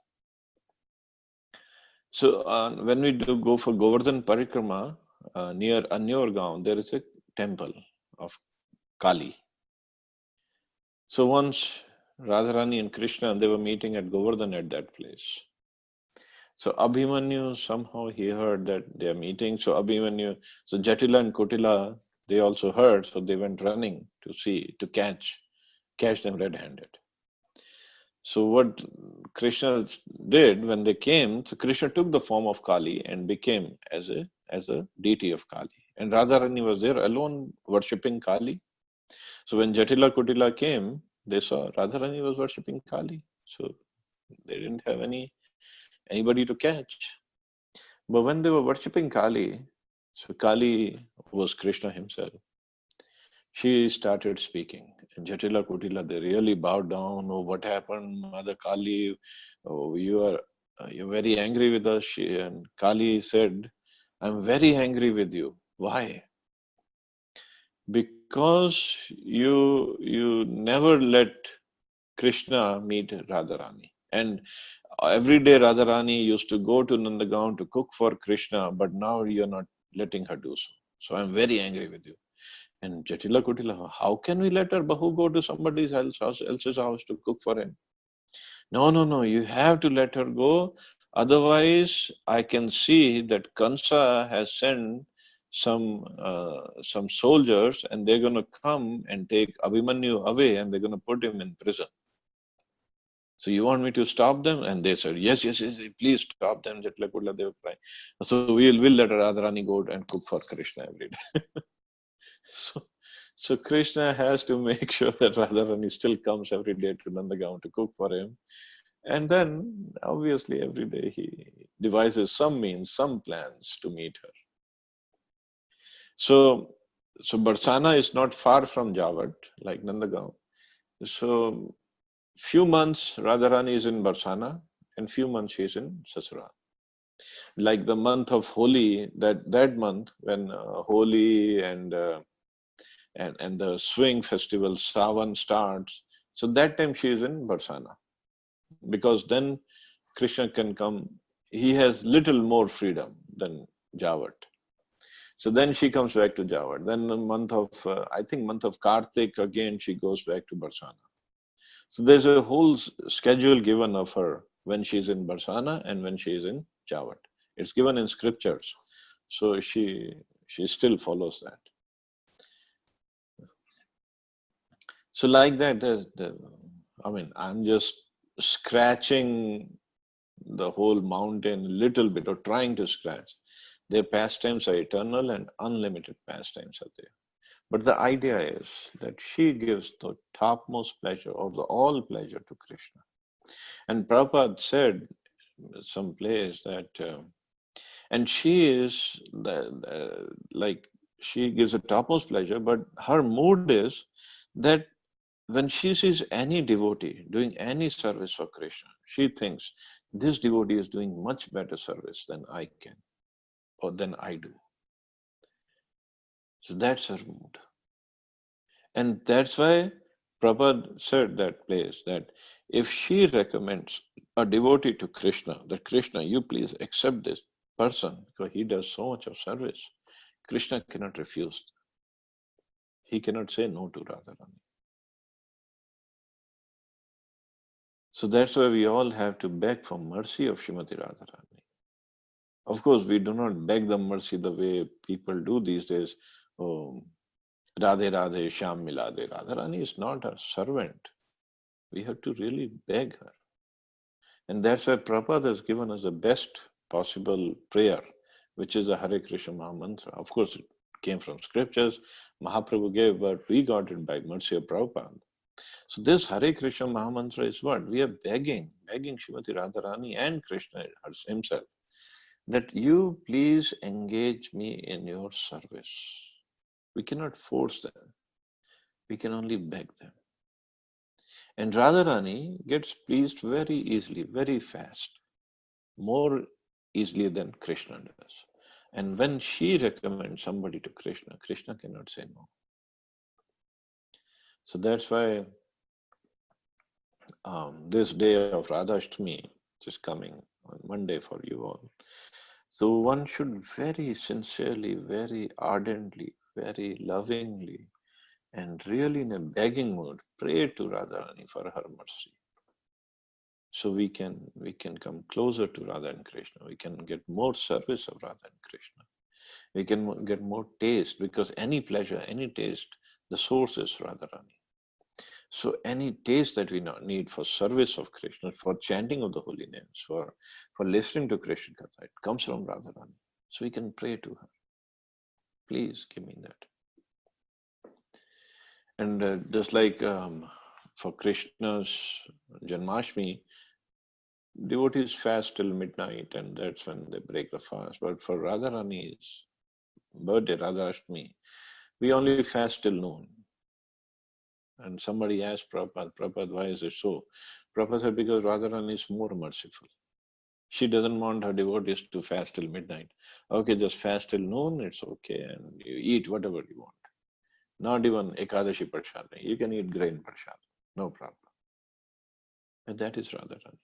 So when we do go for Govardhan Parikrama near Anyorgaon, there is a temple of Kali. So once Radharani and Krishna, they were meeting at Govardhan at that place. So Abhimanyu, somehow he heard that they are meeting. So Abhimanyu, so Jatila and Kotila, they also heard. So they went running to see, to catch them red-handed. So what Krishna did when they came, so Krishna took the form of Kali and became as a deity of Kali. And Radharani was there alone worshipping Kali. So when Jatila Kutila came, they saw Radharani was worshipping Kali. So they didn't have anybody to catch. But when they were worshipping Kali, so Kali was Krishna himself. She started speaking. And Jatila Kutila, they really bowed down. Oh, what happened, Mother Kali? Oh, you're very angry with us. And Kali said, I'm very angry with you. Why? Because you never let Krishna meet Radharani. And every day Radharani used to go to Nandagaon to cook for Krishna, but now you're not letting her do so. So I'm very angry with you. And Jatila Kutila, how can we let our Bahu go to somebody else's house to cook for him? No, no, no, you have to let her go. Otherwise, I can see that Kansa has sent some soldiers and they're going to come and take Abhimanyu away and they're going to put him in prison. So you want me to stop them? And they said, yes, yes, yes, please stop them. Jatila Kutila, they were crying. So we'll let Radharani go and cook for Krishna every day. So, so Krishna has to make sure that Radharani still comes every day to Nandagaon to cook for him. And then, obviously, every day he devises some means, some plans to meet her. So Barsana is not far from Jawat, like Nandagaon. So few months Radharani is in Barsana, and few months she is in Sasura. Like the month of Holi, that month when Holi and the swing festival Sawan starts. So that time she is in Barsana, because then Krishna can come. He has little more freedom than Jawat. So then she comes back to Jawat. Then the month of I think month of Kartik again she goes back to Barsana. So there's a whole schedule given of her when she's in Barsana and when she is in Jawat. It's given in scriptures. So she still follows that. So like that, I mean, I'm just scratching the whole mountain a little bit or trying to scratch. Their pastimes are eternal and unlimited pastimes are there. But the idea is that she gives the topmost pleasure or the all pleasure to Krishna. And Prabhupada said some place that, and she is like, she gives the topmost pleasure, but her mood is that when she sees any devotee doing any service for Krishna, she thinks this devotee is doing much better service than I can or than I do. So that's her mood. And that's why Prabhupada said that place that if she recommends a devotee to Krishna, that Krishna, you please accept this person because he does so much of service, Krishna cannot refuse. He cannot say no to Radharani. So that's why we all have to beg for mercy of Srimati Radharani. Of course, we do not beg the mercy the way people do these days. Oh, Radhe Radhe Shyam Milade. Radharani is not our servant. We have to really beg her. And that's why Prabhupada has given us the best possible prayer, which is the Hare Krishna Maha Mantra. Of course, it came from scriptures Mahaprabhu gave, but we got it by mercy of Prabhupada. So this Hare Krishna Maha Mantra is what? We are begging Srimati Radharani and Krishna himself, that you please engage me in your service. We cannot force them. We can only beg them. And Radharani gets pleased very easily, very fast, more easily than Krishna does. And when she recommends somebody to Krishna, Krishna cannot say no. So that's why this day of Radhashtami, which is coming on Monday for you all. So one should very sincerely, very ardently, very lovingly, and really in a begging mood, pray to Radharani for her mercy. So we can come closer to Radha and Krishna. We can get more service of Radha and Krishna. We can get more taste, because any pleasure, any taste, the source is Radharani. So any taste that we need for service of Krishna, for chanting of the holy names, for listening to Krishna Katha, it comes from Radharani. So we can pray to her. Please give me that. And just like for Krishna's Janmashtami, devotees fast till midnight, and that's when they break the fast. But for Radharani's birthday, Radhashtami, we only fast till noon. And somebody asked Prabhupada, why is it so? Prabhupada said, because Radharani is more merciful. She doesn't want her devotees to fast till midnight. Okay, just fast till noon, it's okay, and you eat whatever you want. Not even Ekadashi Prashad. You can eat grain Prashad, no problem. But that is Radharani.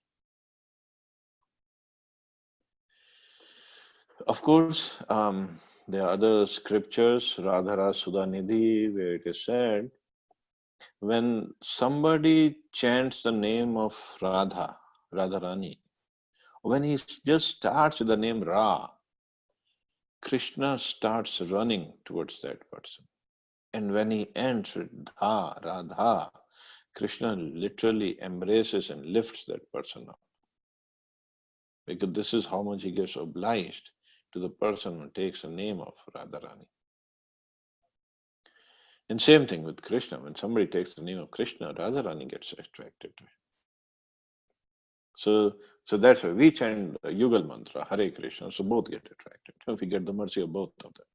Of course, there are other scriptures, Radhara Sudhanidhi, where it is said, when somebody chants the name of Radharani, when he just starts with the name Ra, Krishna starts running towards that person. And when he ends with Dha, Radha, Krishna literally embraces and lifts that person up. Because this is how much he gets obliged to the person who takes the name of Radharani. And same thing with Krishna. When somebody takes the name of Krishna, Radharani gets attracted to it. So that's why we chant the Yugal mantra, Hare Krishna, so both get attracted. We get the mercy of both of them.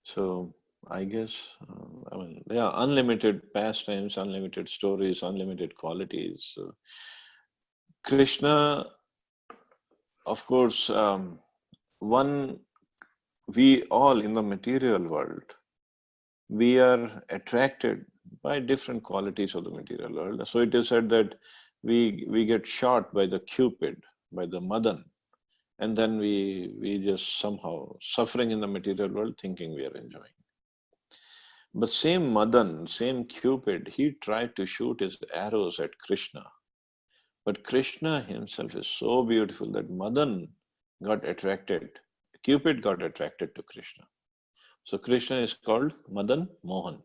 So I guess, unlimited pastimes, unlimited stories, unlimited qualities. Krishna, of course, we all in the material world, we are attracted by different qualities of the material world. So it is said that we get shot by the Cupid, by the Madan, and then we just somehow suffering in the material world, thinking we are enjoying. But same Madan, same Cupid, he tried to shoot his arrows at Krishna. But Krishna himself is so beautiful that Madan got attracted, Cupid got attracted to Krishna. So Krishna is called Madan Mohan.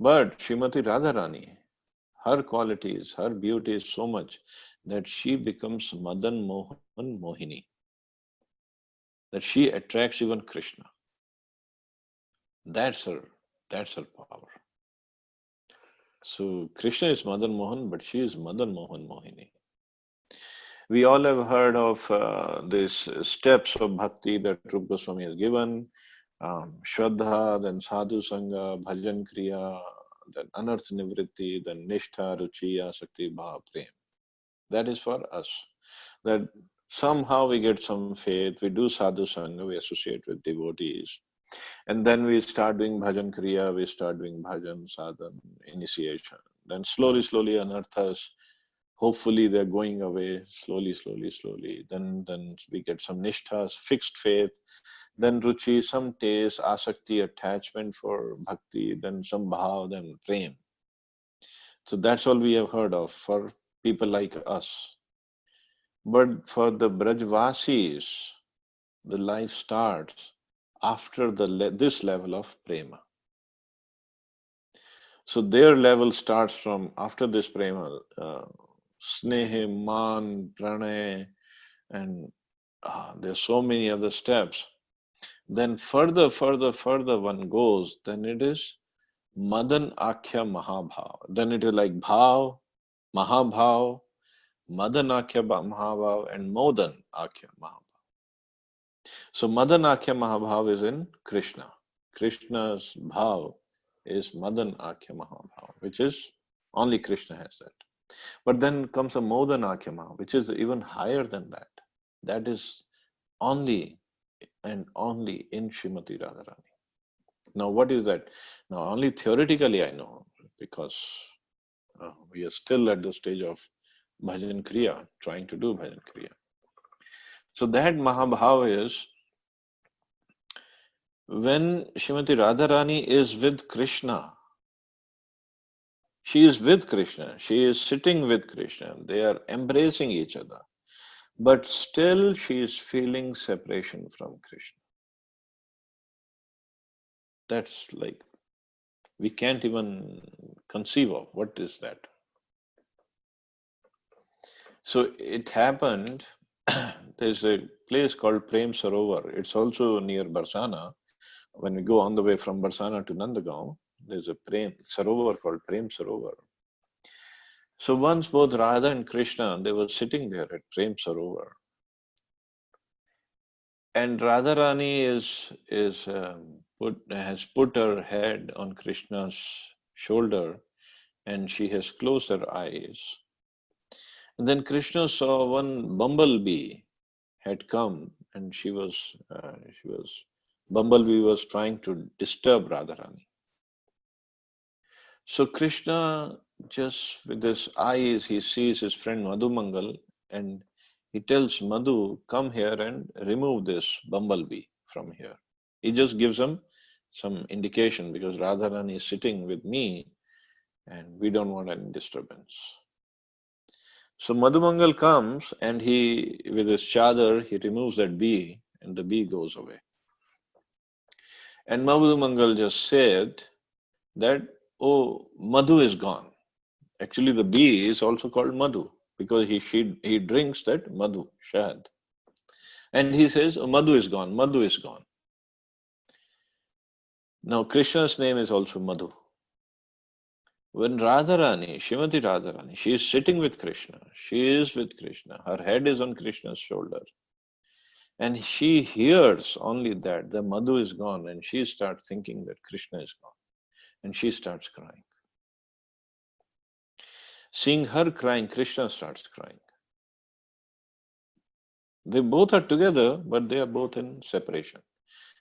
But Srimati Radharani, her qualities, her beauty is so much that she becomes Madan Mohan Mohini. That she attracts even Krishna. That's her power. So Krishna is Madan Mohan, but she is Madan Mohan Mohini. We all have heard of these steps of bhakti that Rupa Goswami has given. Shraddha, then Sadhu Sangha, Bhajan Kriya, then Anarth Nivritti, then Nishtha, Ruchi, Asakti, Bhava, Prem. That is for us. That somehow we get some faith, we do Sadhu Sangha, we associate with devotees. And then we start doing Bhajan Kriya, we start doing Bhajan, Sadhan, initiation. Then slowly, Anarthas, hopefully they're going away, slowly. Then we get some Nishthas, fixed faith. Then Ruchi, some taste, Asakti, attachment for Bhakti, then some Bhav, then Prem. So that's all we have heard of for people like us. But for the Brajvasis, the life starts after this level of prema. So their level starts from after this prema, snehe, man, pranay, and there's so many other steps. Then further one goes, then it is Madan Akhya Mahabhav. Then it is like Bhav, Mahabhav, Madan Akhya Mahabhav, and Modan Akhya Mahabhav. So Madan Akhya Mahabhav is in Krishna. Krishna's Bhav is Madan Akhya Mahabhav, which is only Krishna has that. But then comes a Modan Akhya Mahabhav, which is even higher than that. That is only and only in Srimati Radharani. Now, what is that? Now, only theoretically I know, because we are still at the stage of Bhajan Kriya, trying to do Bhajan Kriya. So that Mahabhav is when Srimati Radharani is with Krishna. She is with Krishna. She is sitting with Krishna. They are embracing each other. But still she is feeling separation from Krishna. That's like, we can't even conceive of what is that. So it happened, there's a place called Prem Sarovar. It's also near Barsana. When we go on the way from Barsana to Nandagaon, there's a Prem Sarovar called Prem Sarovar. So once both Radha and Krishna, they were sitting there at Prem Sarovar. And Radharani has put her head on Krishna's shoulder, and she has closed her eyes. And then Krishna saw one bumblebee had come, and bumblebee was trying to disturb Radharani. So Krishna, just with his eyes, he sees his friend Madhu Mangal, and he tells Madhu, come here and remove this bumblebee from here. He just gives him some indication, because Radharani is sitting with me and we don't want any disturbance. So Madhu Mangal comes, and he, with his chadar, he removes that bee, and the bee goes away. And Madhu Mangal just said that, oh, Madhu is gone. Actually, the bee is also called Madhu, because he drinks that Madhu, Shahad. And he says, oh, Madhu is gone, Madhu is gone. Now, Krishna's name is also Madhu. When Radharani, Srimati Radharani, she is sitting with Krishna, she is with Krishna, her head is on Krishna's shoulder. And she hears only that the Madhu is gone, and she starts thinking that Krishna is gone. And she starts crying. Seeing her crying, Krishna starts crying. They both are together, but they are both in separation.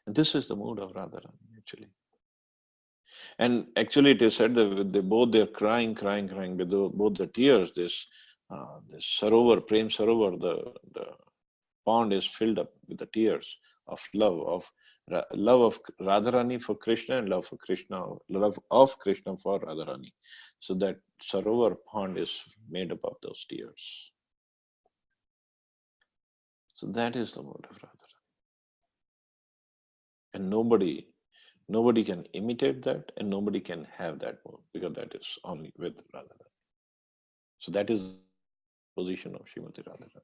And this is the mood of Radharani, actually. And actually, it is said that they are crying, with both the tears. This Sarovar, Prem Sarovar, the pond is filled up with the tears of love of Radharani for Krishna, and love of Krishna for Radharani. So that Sarovar pond is made up of those tears. So that is the mood of Radharani. And nobody can imitate that, and nobody can have that mood, because that is only with Radharani. So that is the position of Srimati Radharani.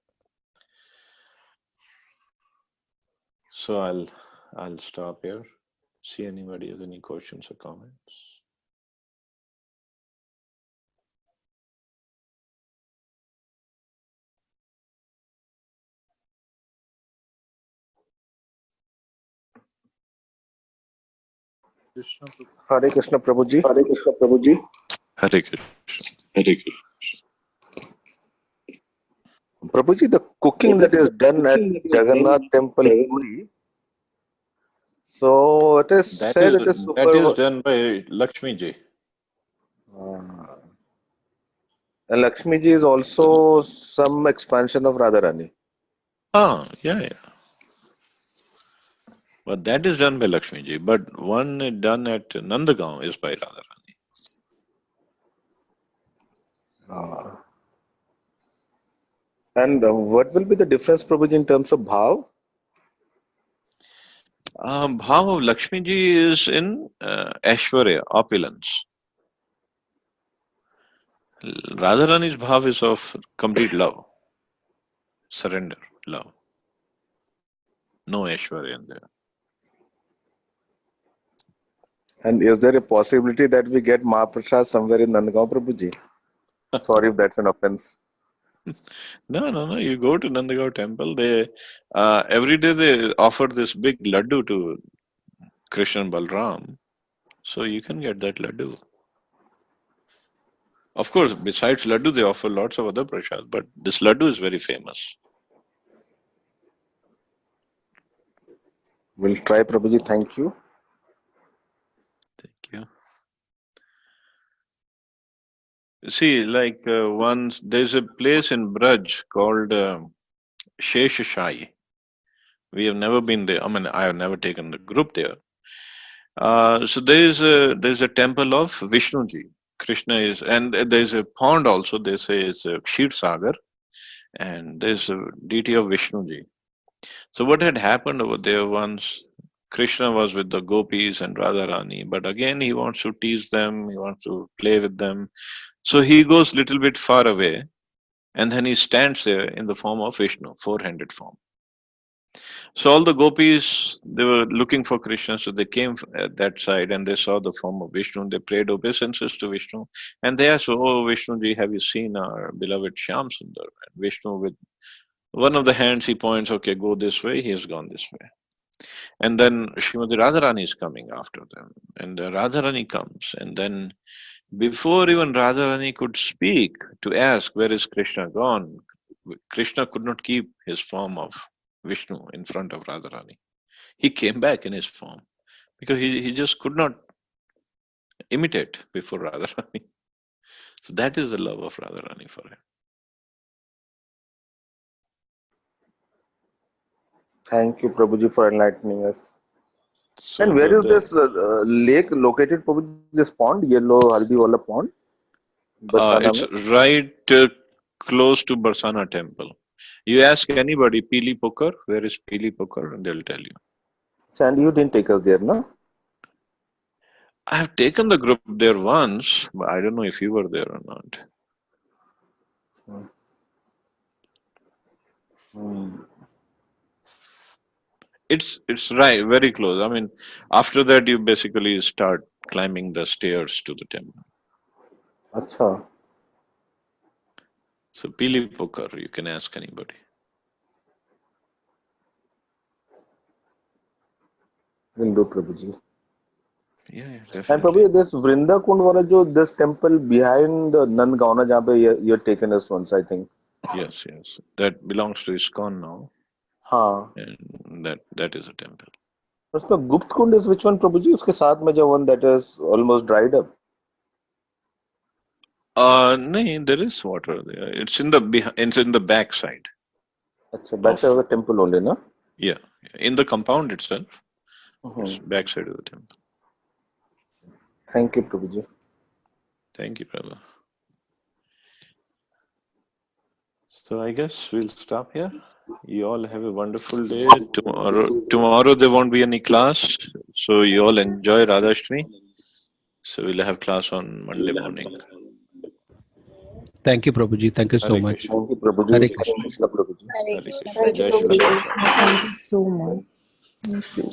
So I'll stop here. See anybody has any questions or comments. Hare Krishna Prabhuji. Hare Krishna Prabhuji. Hare Krishna. Hare Krishna. Prabhuji, the cooking that is done at Jagannath Temple, Puri, so it is said it is super. That is done by Lakshmi ji. And Lakshmi ji is also some expansion of Radharani. Yeah. But that is done by Lakshmi ji. But one done at Nandagaon is by Radharani. And what will be the difference, Prabhuji, in terms of bhav? Bhav of Lakshmi ji is in Aishwarya, opulence. Radharani's bhav is of complete love, surrender, love. No Aishwarya in there. And is there a possibility that we get Mahaprasad somewhere in Nandgaon, Prabhuji? Sorry if that's an offense. No, no, no. You go to Nandagaon temple. They every day they offer this big laddu to Krishna and Balram, so you can get that laddu. Of course, besides laddu, they offer lots of other prasad, but this laddu is very famous. We'll try, Prabhuji. Thank you. Thank you. See, like once there's a place in Braj called Sheshashai. We have never been there. I mean, I have never taken the group there. So there's a temple of Vishnuji. Krishna is, and there's a pond also. They say it's a Kshir Sagar, and there's a deity of Vishnuji. So what had happened over there once? Krishna was with the gopis and Radharani, but again he wants to tease them. He wants to play with them. So he goes little bit far away, and then he stands there in the form of Vishnu, four-handed form. So all the gopis, they were looking for Krishna, so they came at that side and they saw the form of Vishnu. They paid obeisances to Vishnu, and they asked, "Oh, Vishnuji, have you seen our beloved Shyam Sundar?" And Vishnu, with one of the hands, he points, "Okay, go this way." He has gone this way, and then Srimati Radharani is coming after them, and Radharani comes, and then before even Radharani could speak to ask where is Krishna gone, Krishna could not keep his form of Vishnu in front of Radharani. He came back in his form because he just could not imitate before Radharani. So that is the love of Radharani for him. Thank you, Prabhuji, for enlightening us. So And where is this lake located, Prabhuji? This pond, yellow Haldi Wala pond, Barsana it's mein? right close to Barsana temple. You ask anybody, Pili Pukar, where is Pili Pukar, and they'll tell you. Sandy, you didn't take us there, no? I have taken the group there once, but I don't know if you were there or not. Hmm. It's right, very close. I mean, after that you basically start climbing the stairs to the temple. Acha, So Pili Pukar, you can ask anybody. will do, Prabhuji. Yeah, yeah, And definitely. Prabhuji, this Vrinda Kund wala jo, this temple behind Nandgaon, na, jahan pe you're taken us once, I think. Yes, yes. That belongs to ISKCON now, हाँ. and that is a temple. उसमें गुप्त कुंड is which one, Prabhuji? उसके साथ में जो one that is almost dried up. No, there is water there. It's in the back side अच्छा, back side of of the temple only, na? yeah, in the compound itself. It's Mm-hmm. back side of the temple. Thank you, Prabhuji. Thank you, brother. So I guess we'll stop here. You all have a wonderful day. Tomorrow there won't be any class, so you all enjoy Radhashtami. So we'll have class on Monday morning. Thank you, Prabhuji. Thank you so Hare much. Krishna. Thank you, Prabhuji. Hare Hare Krishna. Krishna, Prabhuji. Hare Hare Krishna. Krishna. Thank Jai you, Shri Prabhuji. Radha Prabhuji. Prabhu. Thank you so much. Thank you.